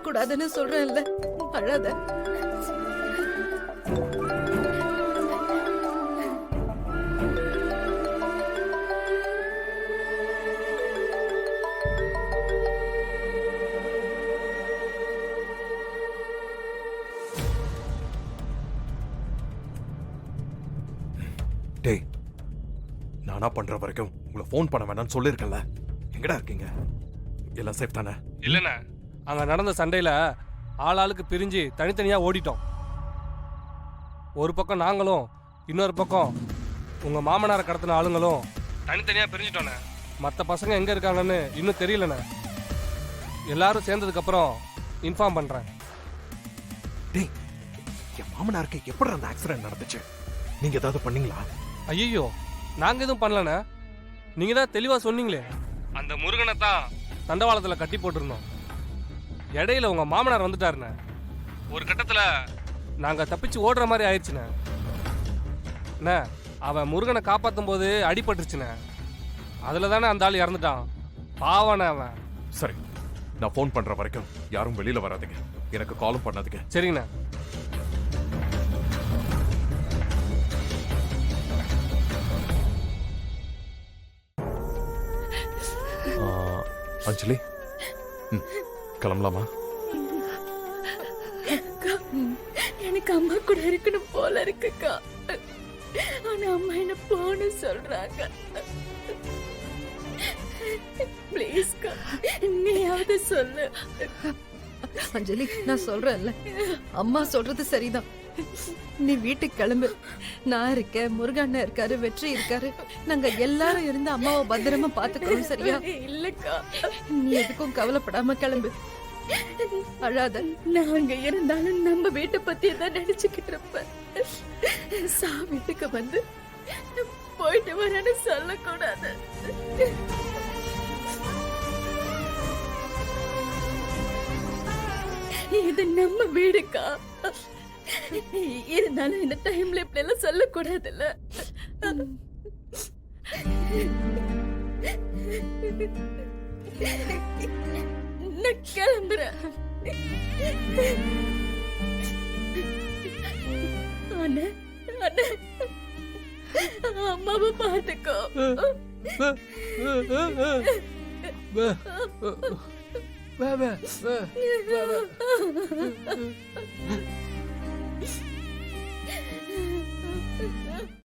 அழக்கூடாதுன்னு சொல்றேன்ல, அழாத. டேய், நானா பண்ற வரைக்கும் உங்களை ஃபோன் பண்ண வேணாம்னு சொல்லியிருக்கேன்ல. எங்கடா இருக்கீங்க? எல்லாம் சேஃப் தானே? இல்லைண்ணே, அங்கே நடந்த சண்டையில் ஆளாளுக்கு பிரிஞ்சு தனித்தனியாக ஓடிட்டோம். ஒரு பக்கம் நாங்களும், இன்னொரு பக்கம் உங்கள் மாமனாரை கடத்தின ஆளுங்களும் தனித்தனியாக பிரிஞ்சிட்டோண்ணே. மற்ற பசங்க எங்கே இருக்காங்கன்னு இன்னும் தெரியலண்ணே. எல்லாரும் சேர்ந்ததுக்கப்புறம் இன்ஃபார்ம் பண்ணுறேன். டேய், என் மாமனாருக்கு எப்படி அந்த ஆக்சிடென்ட் நடந்துச்சு? நீங்க ஏதாவது பண்ணீங்களா? ஐயோ, நாங்கள் எதுவும் பண்ணலண்ணே. நீங்கள் தான் தெளிவாக சொன்னீங்களே, அந்த முருகனை தான் தண்டவாளத்தில் கட்டி போட்டிருந்தோம். இடையில உங்கள் மாமனார் வந்துட்டாருண்ணே. ஒரு கட்டத்தில் நாங்கள் தப்பிச்சு ஓடுற மாதிரி ஆயிடுச்சுண்ணே. அண்ணே, அவன் முருகனை காப்பாற்றும் போது அடிபட்டுருச்சுண்ணே. அதில் தானே அந்த ஆள் இறந்துட்டான். பாவண்ணே அவன். சரி, நான் ஃபோன் பண்ற வரைக்கும் யாரும் வெளியில வராதுங்க. எனக்கு காலும் பண்ணாதுங்க. சரிங்கண்ணா. அஞ்சலி, கிளம்பலாமா? எனக்கு அம்மா கூட இருக்கணும் போல இருக்குக்கா. ஆனா அம்மா என்ன போன்னு சொல்றாங்க. ப்ளீஸ்க்கா, நீயாவது சொல்லு. அஞ்சலி, நான் சொல்றேன்ல, அம்மா சொல்றது சரிதான். நீ வீட்டுக்கு கிளம்பு. நான் இருக்கேன், முருகண்ணா இருக்காரு, வெற்றி இருக்காரு. நாங்க எல்லாரும் இருந்து அம்மாவை பத்திரமா பாத்துக்கிறோம். சரியா? இல்லக்கா, நீ எதுக்கும் கவலைப்படாம கிளம்பு. அழாத. நான் அங்க இருந்தாலும் நம்ம வீட்டை பத்தி தான் நினைச்சுக்கிட்டு இருப்பேன். வீட்டுக்கு வந்து போயிட்டு வரேன்னு சொல்லக்கூடாது. இது நம்ம வீடுக்கா. இருந்தாலும் இந்த டைம்ல இப்படி எல்லாம் சொல்லக்கூடாதுல்ல. நான் கிளம்புறேன். அண்ணே, அண்ணே, அம்மாவை பார்த்துக்கோ.